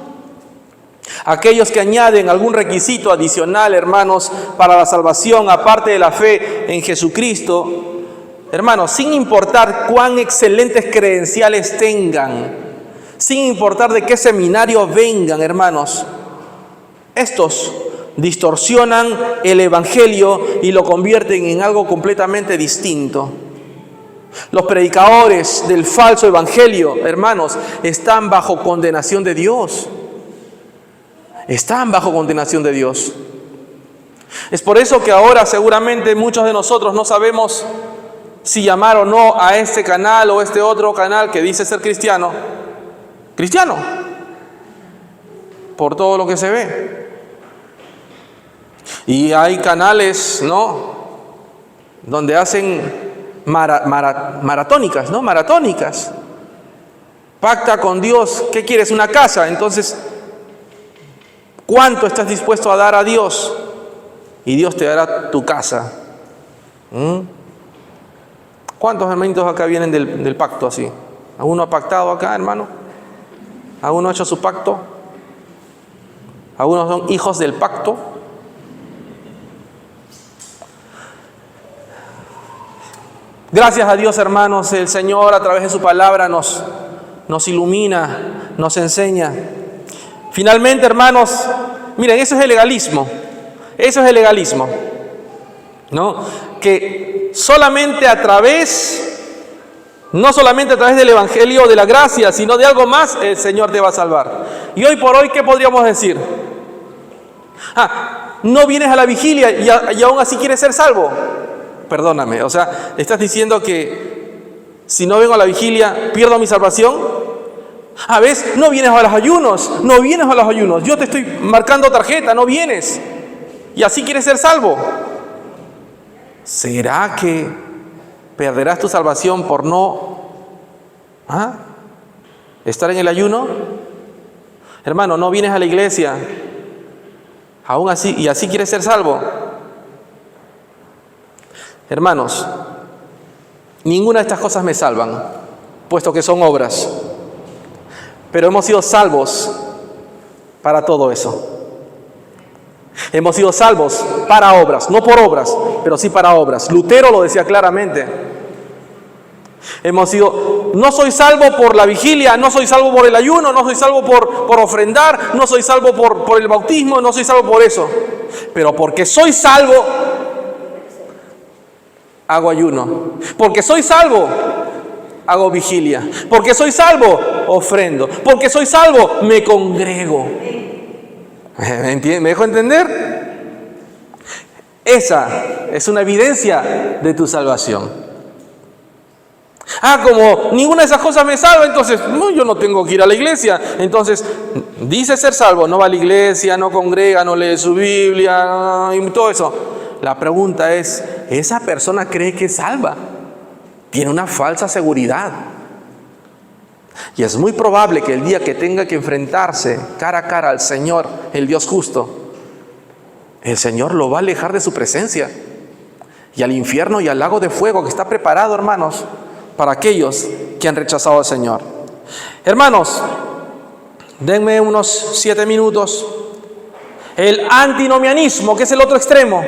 Aquellos que añaden algún requisito adicional, hermanos, para la salvación, aparte de la fe en Jesucristo, hermanos, sin importar cuán excelentes credenciales tengan, sin importar de qué seminario vengan, hermanos, estos distorsionan el evangelio y lo convierten en algo completamente distinto. Los predicadores del falso evangelio, hermanos, están bajo condenación de Dios. Están bajo condenación de Dios. Es por eso que ahora seguramente muchos de nosotros no sabemos si llamar o no a este canal o este otro canal que dice ser cristiano, por todo lo que se ve. Y hay canales, ¿no?, donde hacen maratónicas, ¿no? Maratónicas. Pacta con Dios. ¿Qué quieres? ¿Una casa? Entonces, ¿cuánto estás dispuesto a dar a Dios? Y Dios te dará tu casa. ¿Cuántos hermanitos acá vienen del pacto así? ¿Alguno ha pactado acá, hermano? ¿Alguno ha hecho su pacto? ¿Algunos son hijos del pacto? Gracias a Dios, hermanos, el Señor a través de su palabra nos ilumina, nos enseña. Finalmente, hermanos, miren, eso es el legalismo. Eso es el legalismo, ¿no? Que solamente a través, no solamente a través del evangelio de la gracia, sino de algo más, el Señor te va a salvar. Y hoy por hoy, ¿qué podríamos decir? No vienes a la vigilia y aún así quieres ser salvo. Perdóname, o sea, ¿estás diciendo que si no vengo a la vigilia pierdo mi salvación? ¿Ves? No vienes a los ayunos, no vienes a los ayunos. Yo te estoy marcando tarjeta, no vienes. Y así quieres ser salvo. ¿Será que perderás tu salvación por no estar en el ayuno? Hermano, no vienes a la iglesia, aún así, y así quieres ser salvo. Hermanos, ninguna de estas cosas me salvan, puesto que son obras. Pero hemos sido salvos para todo eso. Hemos sido salvos para obras, no por obras, pero sí para obras. Lutero lo decía claramente. No soy salvo por la vigilia, no soy salvo por el ayuno, no soy salvo por ofrendar, no soy salvo por el bautismo, no soy salvo por eso. Pero porque soy salvo, hago ayuno. Porque soy salvo, hago vigilia. Porque soy salvo, ofrendo. Porque soy salvo, me congrego. ¿Me dejo entender? Esa es una evidencia de tu salvación. Como ninguna de esas cosas me salva, entonces yo no tengo que ir a la iglesia. Entonces, dice ser salvo, no va a la iglesia, no congrega, no lee su Biblia y todo eso. La pregunta es, ¿esa persona cree que es salva? Tiene una falsa seguridad. Y es muy probable que el día que tenga que enfrentarse cara a cara al Señor, el Dios justo, el Señor lo va a alejar de su presencia y al infierno y al lago de fuego que está preparado, hermanos, para aquellos que han rechazado al Señor. Hermanos, denme unos 7 minutos. El antinomianismo, que es el otro extremo.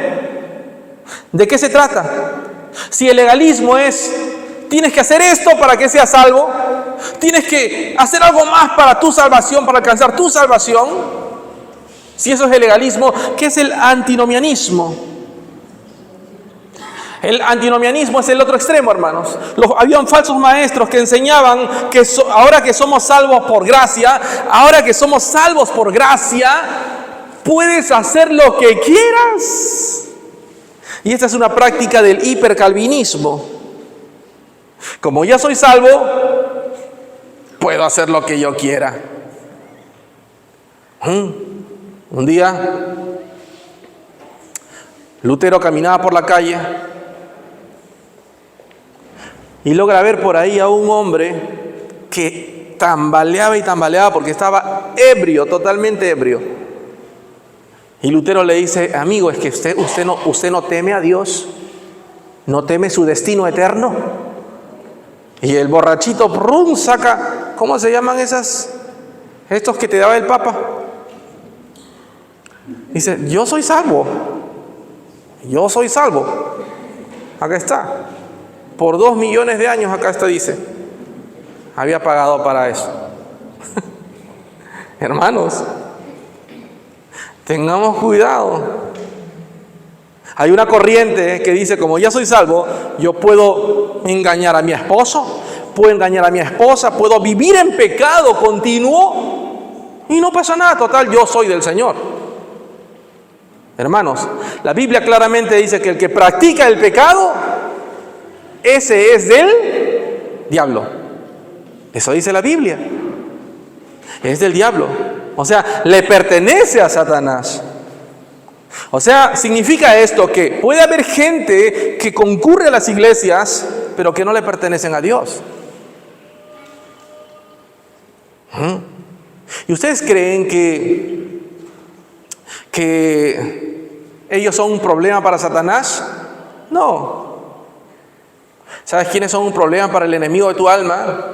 ¿De qué se trata? Si el legalismo es, tienes que hacer esto para que seas salvo, tienes que hacer algo más para tu salvación, para alcanzar tu salvación. Si eso es el legalismo, ¿qué es el antinomianismo? El antinomianismo es el otro extremo, hermanos. Habían falsos maestros que enseñaban que ahora que somos salvos por gracia, puedes hacer lo que quieras. Y esta es una práctica del hipercalvinismo. Como ya soy salvo, puedo hacer lo que yo quiera. Un día, Lutero caminaba por la calle y logra ver por ahí a un hombre que tambaleaba y tambaleaba porque estaba ebrio, totalmente ebrio. Y Lutero le dice, amigo, es que usted no teme a Dios, no teme su destino eterno. Y el borrachito saca, ¿cómo se llaman estos que te daba el Papa? Dice, yo soy salvo. Acá está. Por 2 millones de años, acá está, dice. Había pagado para eso. Hermanos, tengamos cuidado. Hay una corriente que dice, como ya soy salvo, yo puedo engañar a mi esposo, puedo engañar a mi esposa, puedo vivir en pecado continuo y no pasa nada, total, yo soy del Señor. Hermanos, la Biblia claramente dice que el que practica el pecado, ese es del diablo. Eso dice la Biblia. Es del diablo. O sea, le pertenece a Satanás. O sea, significa esto que puede haber gente que concurre a las iglesias, pero que no le pertenecen a Dios. ¿Y ustedes creen que ellos son un problema para Satanás? No. ¿Sabes quiénes son un problema para el enemigo de tu alma?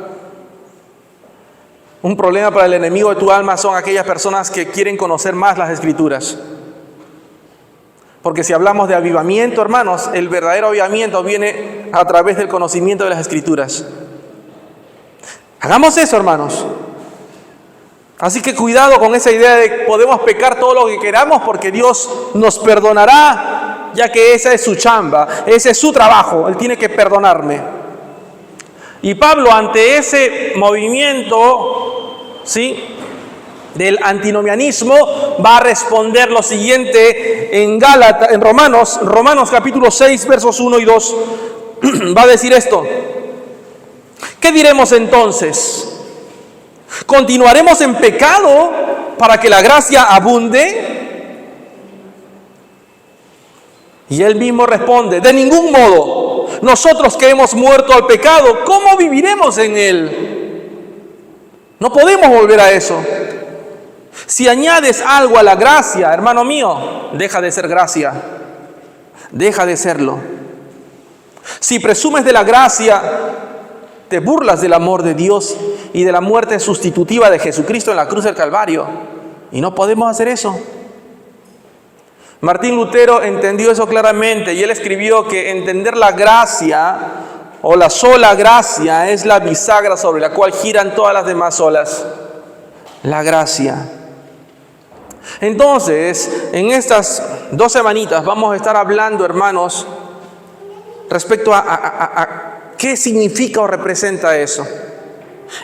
Un problema para el enemigo de tu alma son aquellas personas que quieren conocer más las Escrituras. Porque si hablamos de avivamiento, hermanos, el verdadero avivamiento viene a través del conocimiento de las Escrituras. Hagamos eso, hermanos. Así que cuidado con esa idea de que podemos pecar todo lo que queramos porque Dios nos perdonará, ya que esa es su chamba, ese es su trabajo, Él tiene que perdonarme. Y Pablo, ante ese movimiento, ¿sí?, del antinomianismo, va a responder lo siguiente en Romanos capítulo 6, versos 1 y 2, va a decir esto: ¿qué diremos entonces? ¿Continuaremos en pecado para que la gracia abunde? Y él mismo responde: de ningún modo. Nosotros que hemos muerto al pecado, ¿cómo viviremos en él? No podemos volver a eso. Si añades algo a la gracia, hermano mío, deja de ser gracia. Deja de serlo. Si presumes de la gracia, te burlas del amor de Dios y de la muerte sustitutiva de Jesucristo en la cruz del Calvario. Y no podemos hacer eso. Martín Lutero entendió eso claramente y él escribió que entender la gracia o la sola gracia es la bisagra sobre la cual giran todas las demás olas. La gracia. Entonces, en estas 2 semanitas vamos a estar hablando, hermanos, respecto a qué significa o representa eso.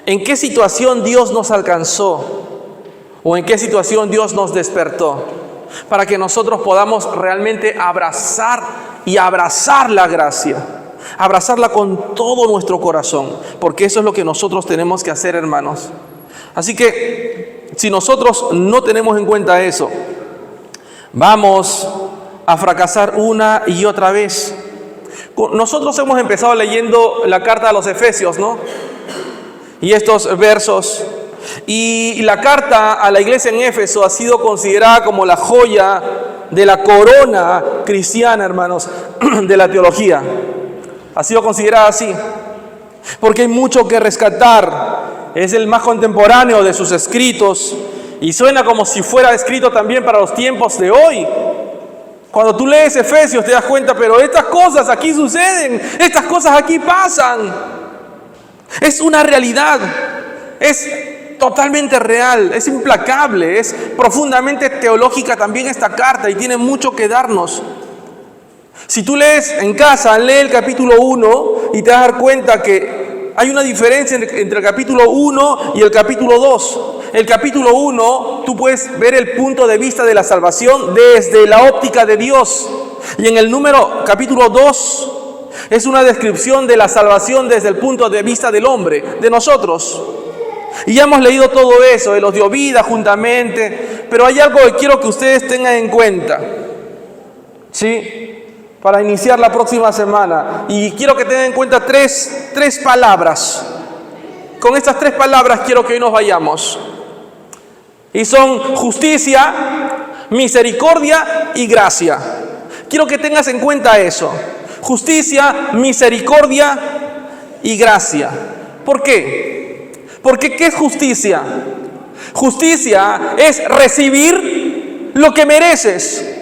¿En qué situación Dios nos alcanzó? ¿O en qué situación Dios nos despertó? Para que nosotros podamos realmente abrazar la gracia. Abrazarla con todo nuestro corazón. Porque eso es lo que nosotros tenemos que hacer, hermanos. Así que, si nosotros no tenemos en cuenta eso, vamos a fracasar una y otra vez. Nosotros hemos empezado leyendo la carta a los Efesios, ¿no? Y estos versos. Y la carta a la iglesia en Éfeso ha sido considerada como la joya de la corona cristiana, hermanos, de la teología. Ha sido considerada así. Porque hay mucho que rescatar. Es el más contemporáneo de sus escritos. Y suena como si fuera escrito también para los tiempos de hoy. Cuando tú lees Efesios te das cuenta, pero estas cosas aquí suceden, estas cosas aquí pasan. Es una realidad, es totalmente real, es implacable, es profundamente teológica también esta carta y tiene mucho que darnos. Si tú lees en casa, lee el capítulo 1 y te vas a dar cuenta que hay una diferencia entre el capítulo 1 y el capítulo 2. El capítulo 1, tú puedes ver el punto de vista de la salvación desde la óptica de Dios. Y en el capítulo 2, es una descripción de la salvación desde el punto de vista del hombre, de nosotros. Y ya hemos leído todo eso, Él os dio vida juntamente. Pero hay algo que quiero que ustedes tengan en cuenta, ¿sí? Para iniciar la próxima semana. Y quiero que tengan en cuenta tres palabras. Con estas 3 palabras quiero que hoy nos vayamos. Y son justicia, misericordia y gracia. Quiero que tengas en cuenta eso. Justicia, misericordia y gracia. ¿Por qué? Porque ¿qué es justicia? Justicia es recibir lo que mereces.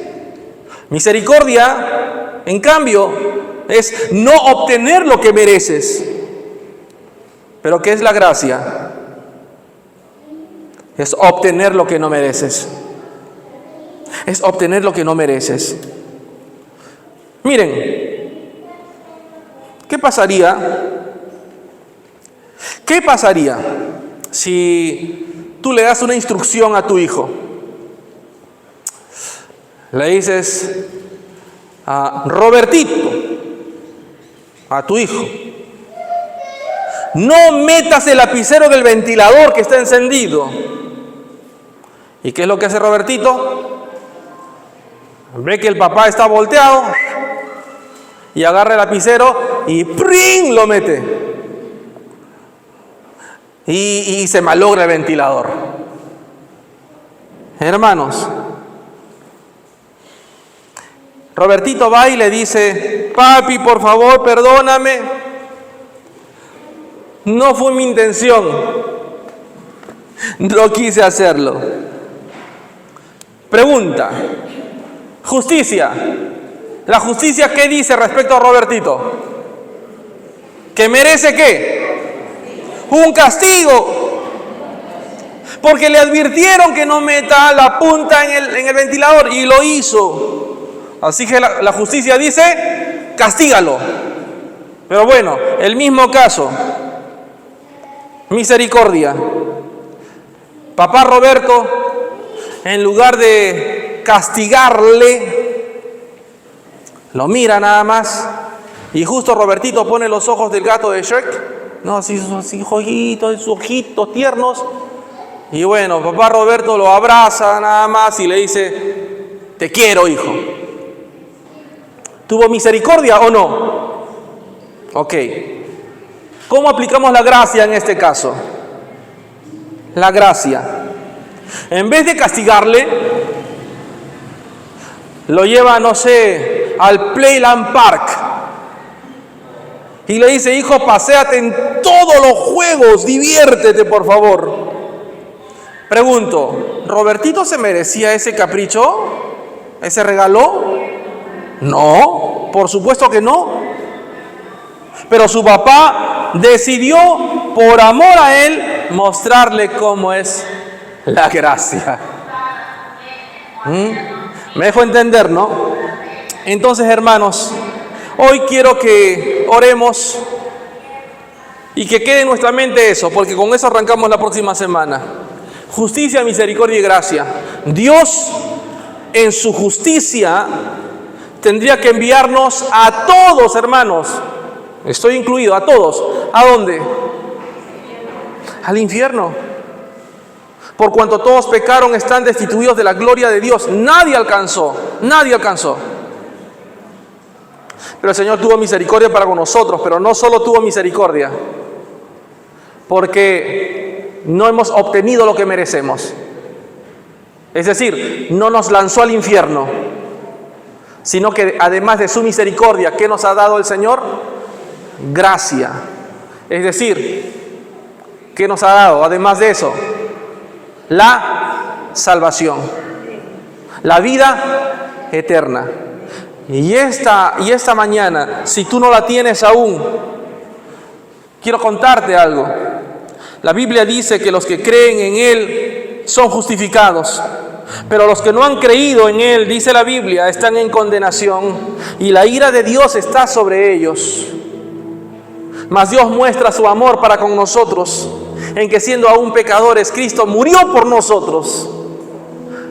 Misericordia, en cambio, es no obtener lo que mereces. ¿Pero qué es la gracia? Es obtener lo que no mereces. Es obtener lo que no mereces. Miren, ¿qué pasaría si tú le das una instrucción a tu hijo? Le dices a Robertito, a tu hijo, no metas el lapicero del ventilador que está encendido. ¿Y qué es lo que hace Robertito? Ve que el papá está volteado y agarra el lapicero y ¡pring! Lo mete. Y se malogra el ventilador. Hermanos, Robertito va y le dice: papi, por favor, perdóname. No fue mi intención. No quise hacerlo. Pregunta: justicia. ¿La justicia qué dice respecto a Robertito? ¿Que merece qué? Un castigo. Porque le advirtieron que no meta la punta en el ventilador y lo hizo. Así que la justicia dice: castígalo. Pero bueno, el mismo caso. Misericordia. Papá Roberto, en lugar de castigarle, lo mira nada más. Y justo Robertito pone los ojos del gato de Shrek, no, así sus ojitos tiernos. Y bueno, papá Roberto lo abraza nada más y le dice, te quiero, hijo. ¿Tuvo misericordia o no? Ok. ¿Cómo aplicamos la gracia en este caso? La gracia. En vez de castigarle, lo lleva, no sé, al Playland Park. Y le dice, hijo, paséate en todos los juegos, diviértete, por favor. Pregunto, ¿Robertito se merecía ese capricho? ¿Ese regalo? No, por supuesto que no. Pero su papá decidió, por amor a él, mostrarle cómo es la gracia. ¿Me dejo entender, no? Entonces, hermanos, hoy quiero que oremos y que quede en nuestra mente eso, porque con eso arrancamos la próxima semana. Justicia, misericordia y gracia. Dios, en su justicia, tendría que enviarnos a todos, hermanos. Estoy incluido, a todos. ¿A dónde? Al infierno. Por cuanto todos pecaron, están destituidos de la gloria de Dios. Nadie alcanzó. Pero el Señor tuvo misericordia para con nosotros, pero no solo tuvo misericordia, porque no hemos obtenido lo que merecemos. Es decir, no nos lanzó al infierno, sino que además de su misericordia, ¿qué nos ha dado el Señor? Gracia. Es decir, ¿qué nos ha dado? Además de eso, la salvación, la vida eterna. Y esta mañana, si tú no la tienes aún, quiero contarte algo. La Biblia dice que los que creen en Él son justificados, pero los que no han creído en Él, dice la Biblia, están en condenación y la ira de Dios está sobre ellos. Mas Dios muestra su amor para con nosotros, en que siendo aún pecadores, Cristo murió por nosotros.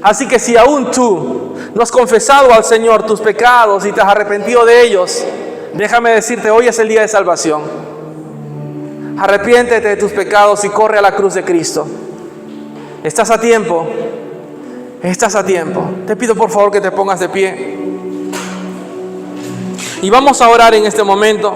Así que si aún tú no has confesado al Señor tus pecados y te has arrepentido de ellos, déjame decirte, hoy es el día de salvación. Arrepiéntete de tus pecados y corre a la cruz de Cristo. Estás a tiempo. Te pido por favor que te pongas de pie. Y vamos a orar en este momento.